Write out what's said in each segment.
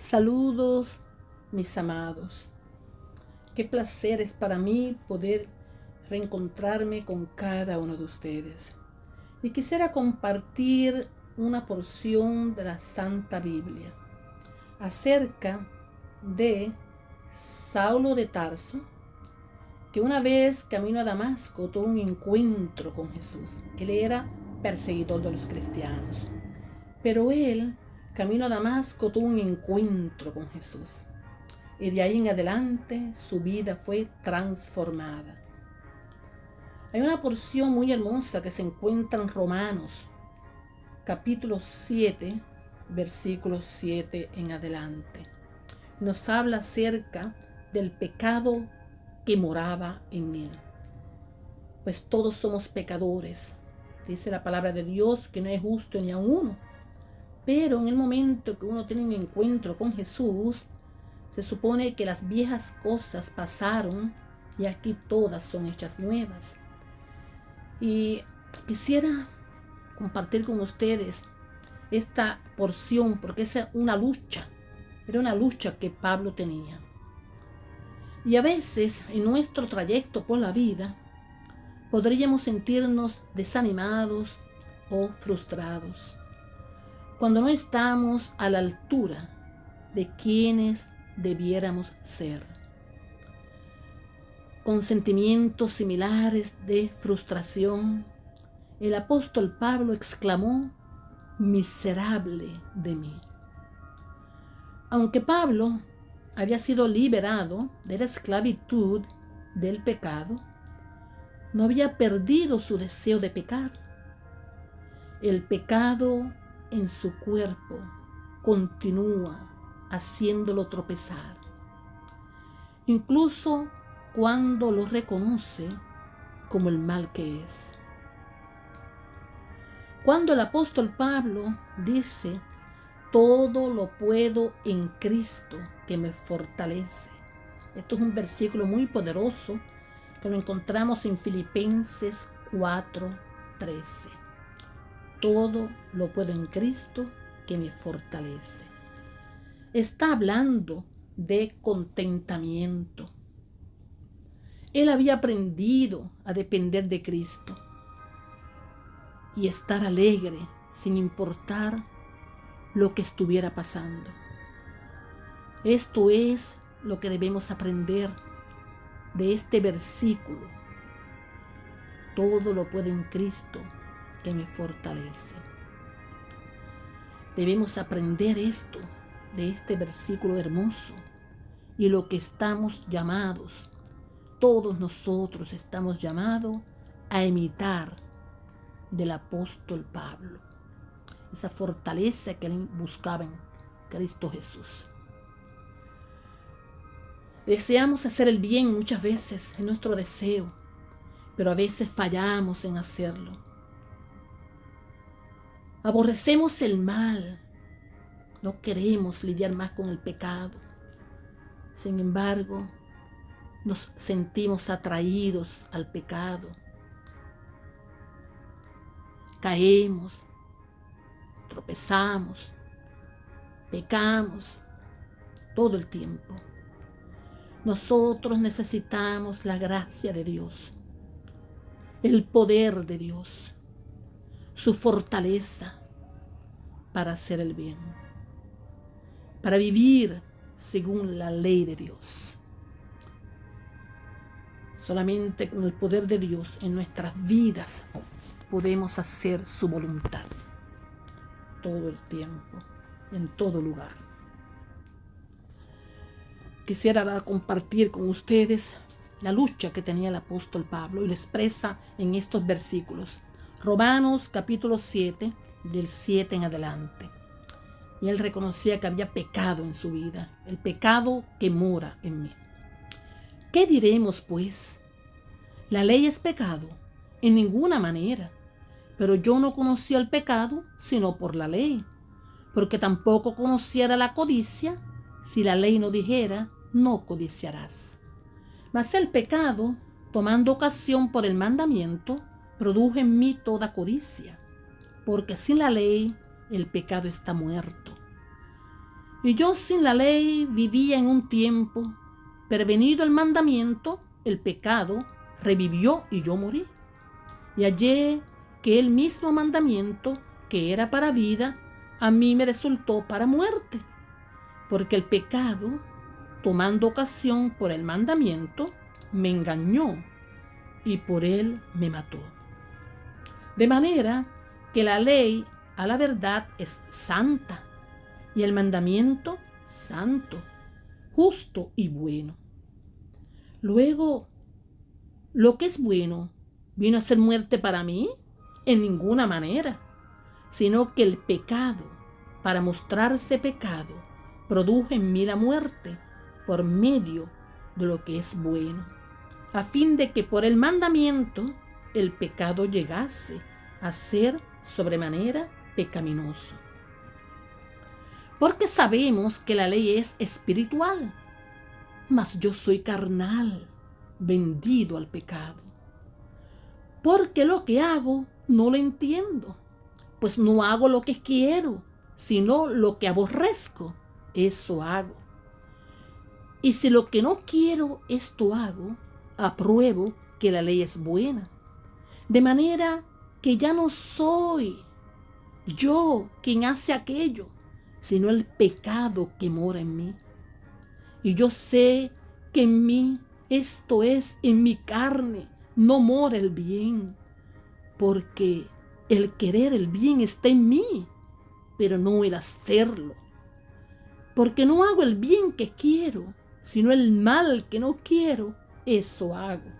Saludos, mis amados. Qué placer es para mí poder reencontrarme con cada uno de ustedes. Y quisiera compartir una porción de la Santa Biblia acerca de Saulo de Tarso, que una vez camino a Damasco tuvo un encuentro con Jesús. Él era perseguidor de los cristianos, pero él, camino a Damasco, tuvo un encuentro con Jesús. Y de ahí en adelante su vida fue transformada. Hay una porción muy hermosa que se encuentra en Romanos, capítulo 7, versículos 7 en adelante. Nos habla acerca del pecado que moraba en él. Pues todos somos pecadores. Dice la palabra de Dios que no es justo ni a uno. Pero en el momento que uno tiene un encuentro con Jesús, se supone que las viejas cosas pasaron y aquí todas son hechas nuevas. Y quisiera compartir con ustedes esta porción porque es una lucha. Era una lucha que Pablo tenía. Y a veces en nuestro trayecto por la vida podríamos sentirnos desanimados o frustrados cuando no estamos a la altura de quienes debiéramos ser. Con sentimientos similares de frustración, el apóstol Pablo exclamó: miserable de mí. Aunque Pablo había sido liberado de la esclavitud del pecado, no había perdido su deseo de pecar. El pecado en su cuerpo continúa haciéndolo tropezar, incluso cuando lo reconoce como el mal que es. Cuando el apóstol Pablo dice: todo lo puedo en Cristo que me fortalece. Esto es un versículo muy poderoso que lo encontramos en Filipenses 4:13. Todo lo puedo en Cristo que me fortalece. Está hablando de contentamiento. Él había aprendido a depender de Cristo y estar alegre sin importar lo que estuviera pasando. Esto es lo que debemos aprender de este versículo. Todo lo puedo en Cristo que me fortalece. Debemos aprender esto de este versículo hermoso y lo que estamos llamados, todos nosotros estamos llamados a imitar del apóstol Pablo. Esa fortaleza que él buscaba en Cristo Jesús. Deseamos hacer el bien muchas veces, es nuestro deseo, pero a veces fallamos en hacerlo. Aborrecemos el mal, no queremos lidiar más con el pecado. Sin embargo, nos sentimos atraídos al pecado. Caemos, tropezamos, pecamos todo el tiempo. Nosotros necesitamos la gracia de Dios, el poder de Dios, su fortaleza para hacer el bien, para vivir según la ley de Dios. Solamente con el poder de Dios en nuestras vidas podemos hacer su voluntad todo el tiempo, en todo lugar. Quisiera compartir con ustedes la lucha que tenía el apóstol Pablo y lo expresa en estos versículos. Romanos capítulo 7, del 7 en adelante. Y él reconocía que había pecado en su vida, el pecado que mora en mí. ¿Qué diremos pues? ¿La ley es pecado? En ninguna manera. Pero yo no conocía el pecado sino por la ley, porque tampoco conociera la codicia si la ley no dijera: no codiciarás. Mas el pecado, tomando ocasión por el mandamiento, produjo en mí toda codicia, porque sin la ley el pecado está muerto. Y yo sin la ley vivía en un tiempo, pervenido el mandamiento, el pecado revivió y yo morí. Y hallé que el mismo mandamiento que era para vida, a mí me resultó para muerte, porque el pecado, tomando ocasión por el mandamiento, me engañó y por él me mató. De manera que la ley a la verdad es santa y el mandamiento santo, justo y bueno. Luego, lo que es bueno, ¿vino a ser muerte para mí? En ninguna manera, sino que el pecado, para mostrarse pecado, produjo en mí la muerte por medio de lo que es bueno, a fin de que por el mandamiento el pecado llegase a ser sobremanera pecaminoso. Porque sabemos que la ley es espiritual, mas yo soy carnal, vendido al pecado. Porque lo que hago no lo entiendo, pues no hago lo que quiero, sino lo que aborrezco, eso hago. Y si lo que no quiero, esto hago, apruebo que la ley es buena. De manera que ya no soy yo quien hace aquello, sino el pecado que mora en mí. Y yo sé que en mí, esto es, en mi carne, no mora el bien, porque el querer el bien está en mí, pero no el hacerlo. Porque no hago el bien que quiero, sino el mal que no quiero, eso hago.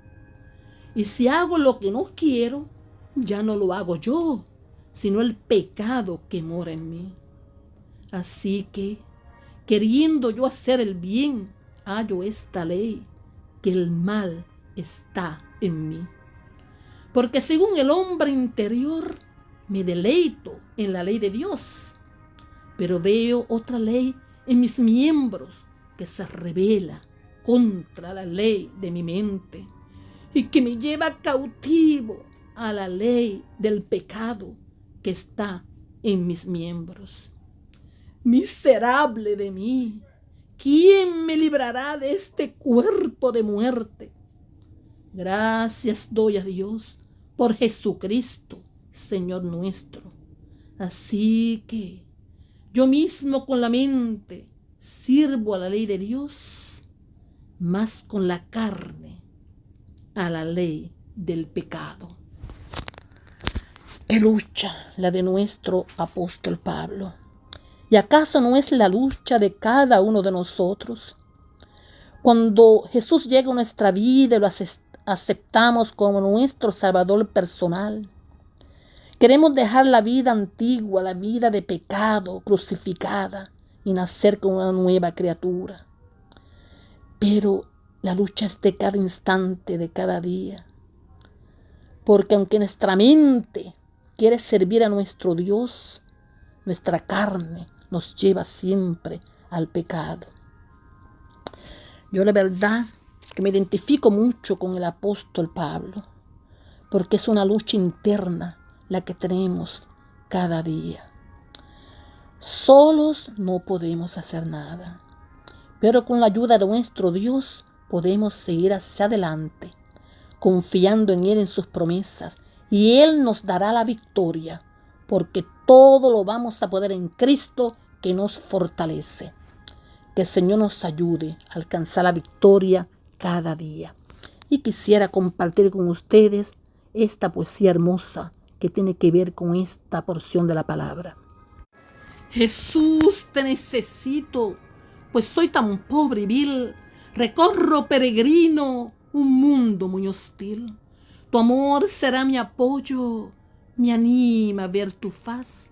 Y si hago lo que no quiero, ya no lo hago yo, sino el pecado que mora en mí. Así que, queriendo yo hacer el bien, hallo esta ley, que el mal está en mí. Porque según el hombre interior, me deleito en la ley de Dios, pero veo otra ley en mis miembros que se rebela contra la ley de mi mente y que me lleva cautivo a la ley del pecado que está en mis miembros. Miserable de mí, ¿quién me librará de este cuerpo de muerte? Gracias doy a Dios por Jesucristo, Señor nuestro. Así que yo mismo con la mente sirvo a la ley de Dios, más con la carne a la ley del pecado. ¿Qué lucha la de nuestro apóstol Pablo? ¿Y acaso no es la lucha de cada uno de nosotros? Cuando Jesús llega a nuestra vida y lo aceptamos como nuestro Salvador personal, queremos dejar la vida antigua, la vida de pecado crucificada y nacer como una nueva criatura. Pero la lucha es de cada instante, de cada día. Porque aunque nuestra mente quiere servir a nuestro Dios, nuestra carne nos lleva siempre al pecado. Yo la verdad que me identifico mucho con el apóstol Pablo, porque es una lucha interna la que tenemos cada día. Solos no podemos hacer nada, pero con la ayuda de nuestro Dios podemos seguir hacia adelante, confiando en Él, en sus promesas, y Él nos dará la victoria, porque todo lo vamos a poder en Cristo que nos fortalece. Que el Señor nos ayude a alcanzar la victoria cada día. Y quisiera compartir con ustedes esta poesía hermosa que tiene que ver con esta porción de la palabra. Jesús, te necesito, pues soy tan pobre y vil, recorro peregrino un mundo muy hostil. Tu amor será mi apoyo, me anima a ver tu faz.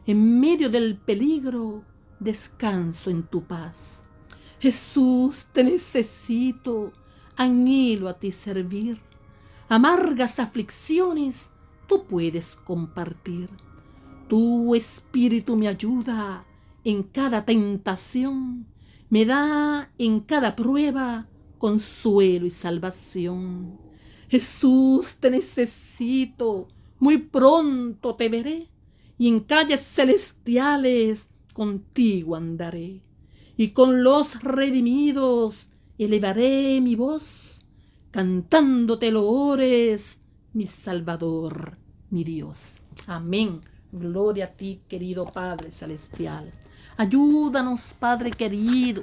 En medio del peligro, descanso en tu paz. Jesús, te necesito, anhelo a ti servir. Amargas aflicciones tú puedes compartir. Tu espíritu me ayuda en cada tentación, me da en cada prueba consuelo y salvación. Jesús, te necesito, muy pronto te veré y en calles celestiales contigo andaré. y con los redimidos elevaré mi voz, cantándote loores, mi Salvador, mi Dios. Amén. Gloria a ti, querido Padre Celestial. Ayúdanos, Padre querido,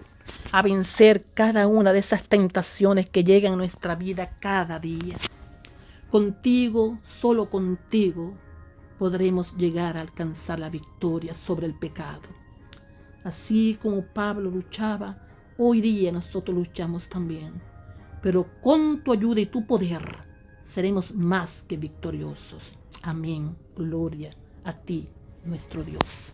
a vencer cada una de esas tentaciones que llegan a nuestra vida cada día. Contigo, solo contigo, podremos llegar a alcanzar la victoria sobre el pecado. Así como Pablo luchaba, hoy día nosotros luchamos también. Pero con tu ayuda y tu poder seremos más que victoriosos. Amén. Gloria a ti, nuestro Dios.